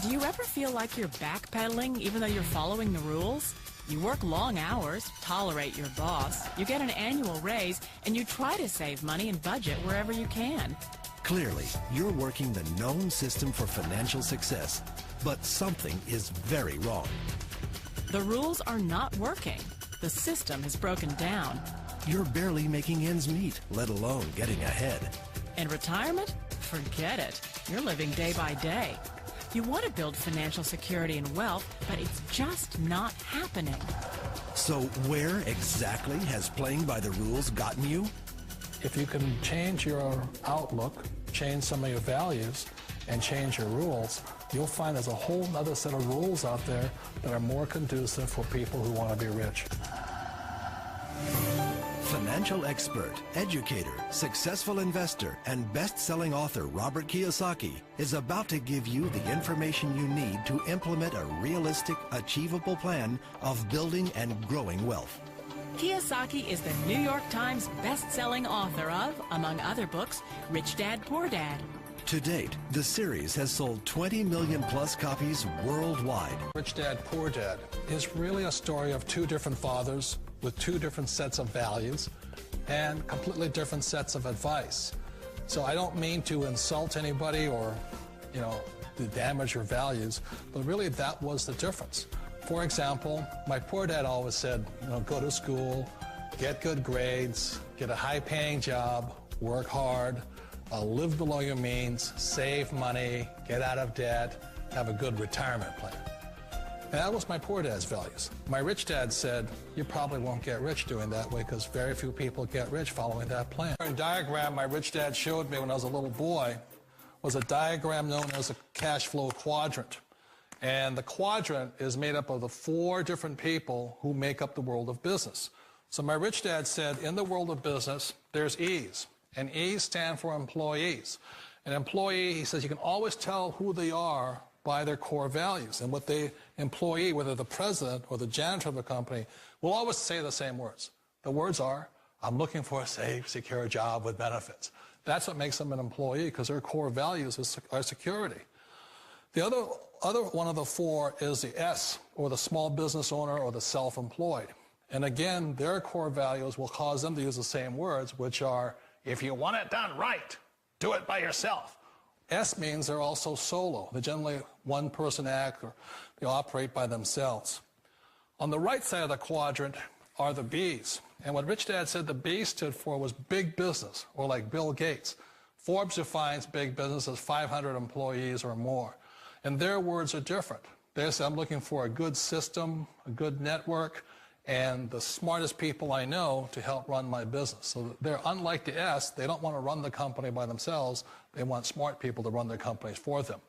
Do you ever feel like you're backpedaling even though you're following the rules? You work long hours, tolerate your boss, you get an annual raise, and you try to save money and budget wherever you can. Clearly, you're working the known system for financial success, but something is very wrong. The rules are not working. The system has broken down. You're barely making ends meet, let alone getting ahead. And retirement? Forget it. You're living day by day. You want to build financial security and wealth, but it's just not happening. So where exactly has playing by the rules gotten you? If you can change your outlook, change some of your values, and change your rules, you'll find there's a whole other set of rules out there that are more conducive for people who want to be rich. Financial expert, educator, successful investor, and best-selling author Robert Kiyosaki is about to give you the information you need to implement a realistic, achievable plan of building and growing wealth. Kiyosaki is the New York Times best-selling author of, among other books, Rich Dad, Poor Dad. To date, the series has sold 20 million plus copies worldwide. Rich Dad, Poor Dad is really a story of two different fathers with two different sets of values and completely different sets of advice. So I don't mean to insult anybody or, to damage your values, but really that was the difference. For example, my poor dad always said, go to school, get good grades, get a high-paying job, work hard, live below your means, save money, get out of debt, have a good retirement plan. And that was my poor dad's values. My rich dad said, you probably won't get rich doing that way because very few people get rich following that plan. A diagram my rich dad showed me when I was a little boy was a diagram known as a cash flow quadrant. And the quadrant is made up of the four different people who make up the world of business. So my rich dad said, in the world of business, there's E's. And E's stand for employees. An employee, he says, you can always tell who they are by their core values. And what the employee, whether the president or the janitor of the company, will always say the same words. The words are, I'm looking for a safe, secure job with benefits. That's what makes them an employee, because their core values are security. The other one of the four is the S, or the small business owner or the self-employed. And again, their core values will cause them to use the same words, which are, if you want it done right, do it by yourself. S means they're also solo. They're generally one-person act, or they operate by themselves. On the right side of the quadrant are the B's. And what Rich Dad said the B stood for was big business, or like Bill Gates. Forbes defines big business as 500 employees or more. And their words are different. They say, I'm looking for a good system, a good network, and the smartest people I know to help run my business. So they're unlike the S. They don't want to run the company by themselves. They want smart people to run their companies for them.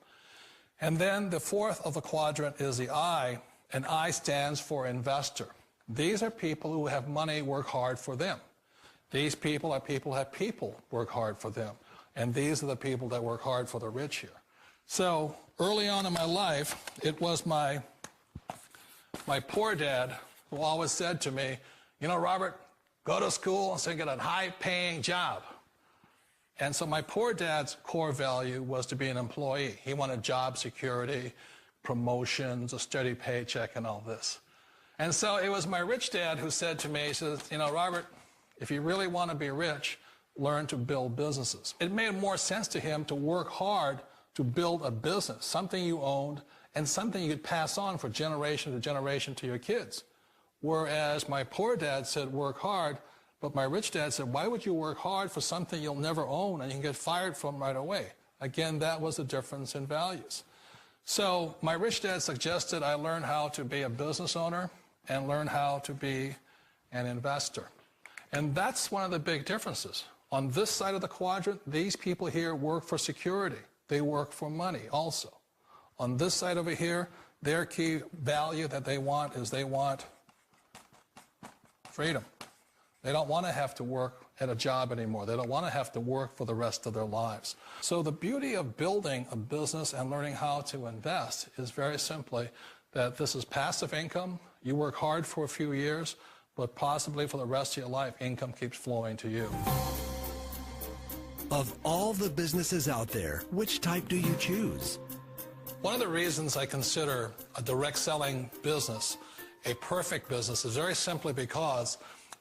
And then the fourth of the quadrant is the I, and I stands for investor. These are people who have money work hard for them. These people are people who have people work hard for them. And these are the people that work hard for the rich here. So early on in my life, it was my poor dad who always said to me, Robert, go to school and so you get a high-paying job. And so my poor dad's core value was to be an employee. He wanted job security, promotions, a steady paycheck, and all this. And so it was my rich dad who said to me, he says, Robert, if you really want to be rich, learn to build businesses. It made more sense to him to work hard to build a business, something you owned, and something you could pass on for generation to generation to your kids. Whereas my poor dad said work hard, but my rich dad said, why would you work hard for something you'll never own and you can get fired from right away? Again, that was the difference in values. So my rich dad suggested I learn how to be a business owner and learn how to be an investor. And that's one of the big differences. On this side of the quadrant, these people here work for security. They work for money also. On this side over here, their key value that they want is they want freedom. They don't want to have to work at a job anymore. They don't want to have to work for the rest of their lives. So the beauty of building a business and learning how to invest is very simply that this is passive income. You work hard for a few years, but possibly for the rest of your life, income keeps flowing to you. Of all the businesses out there, which type do you choose? One of the reasons I consider a direct selling business a perfect business is very simply because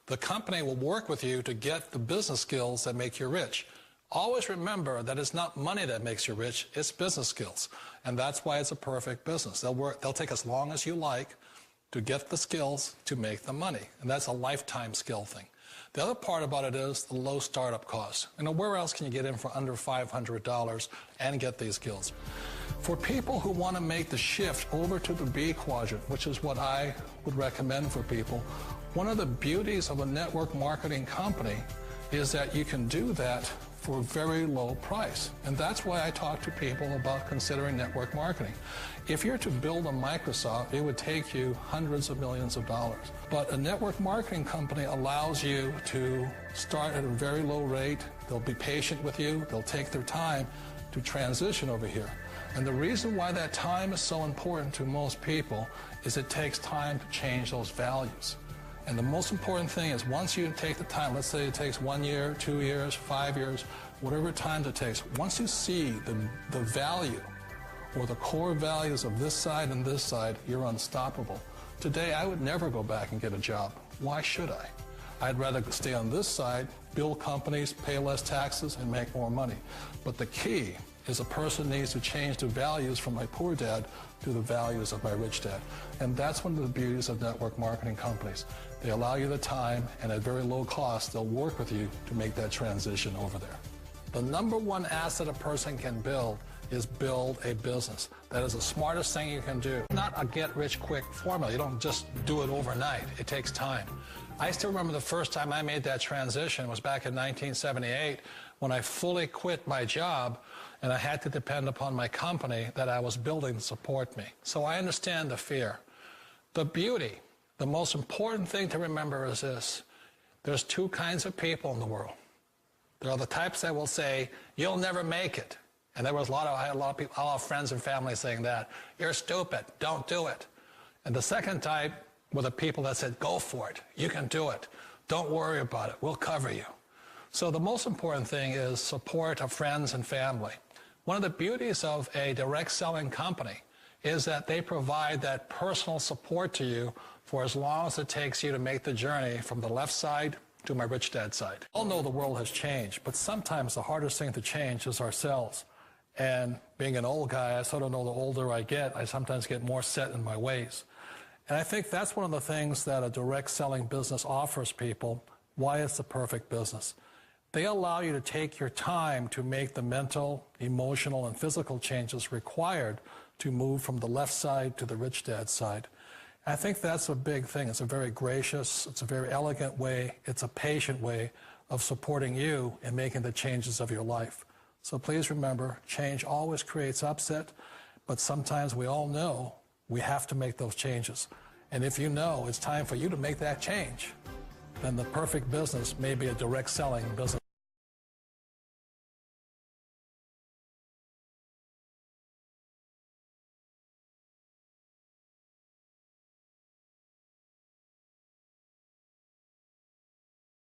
the company will work with you to get the business skills that make you rich. Always remember that it's not money that makes you rich, it's business skills. And that's why it's a perfect business. They'll take as long as you like to get the skills to make the money. And that's a lifetime skill thing. The other part about it is the low startup cost. Where else can you get in for under $500 and get these skills? For people who want to make the shift over to the B quadrant, which is what I would recommend for people, one of the beauties of a network marketing company is that you can do that for a very low price. And that's why I talk to people about considering network marketing. If you're to build a Microsoft, it would take you hundreds of millions of dollars. But a network marketing company allows you to start at a very low rate. They'll be patient with you. They'll take their time to transition over here. And the reason why that time is so important to most people is it takes time to change those values. And the most important thing is once you take the time, let's say it takes 1 year, 2 years, 5 years, whatever time it takes, once you see the value or the core values of this side and this side, you're unstoppable. Today, I would never go back and get a job. Why should I? I'd rather stay on this side, build companies, pay less taxes, and make more money. But the key is a person needs to change the values from my poor dad to the values of my rich dad. And that's one of the beauties of network marketing companies. They allow you the time, and at very low cost, they'll work with you to make that transition over there. The number one asset a person can build is build a business. That is the smartest thing you can do. Not a get-rich-quick formula. You don't just do it overnight. It takes time. I still remember the first time I made that transition was back in 1978 when I fully quit my job and I had to depend upon my company that I was building to support me. So I understand the fear. The beauty, the most important thing to remember is this. There's two kinds of people in the world. There are the types that will say, you'll never make it. And I had a lot of people, a lot of friends and family saying that. You're stupid, don't do it. And the second type were the people that said, go for it, you can do it. Don't worry about it, we'll cover you. So the most important thing is support of friends and family. One of the beauties of a direct selling company is that they provide that personal support to you for as long as it takes you to make the journey from the left side to my rich dad side. We all know the world has changed, but sometimes the hardest thing to change is ourselves. And being an old guy, I sort of know the older I get, I sometimes get more set in my ways. And I think that's one of the things that a direct selling business offers people, why it's the perfect business. They allow you to take your time to make the mental, emotional, and physical changes required to move from the left side to the rich dad side. I think that's a big thing. It's a very gracious, it's a very elegant way, it's a patient way of supporting you in making the changes of your life. So please remember, change always creates upset, but sometimes we all know we have to make those changes. And if you know it's time for you to make that change, then the perfect business may be a direct selling business.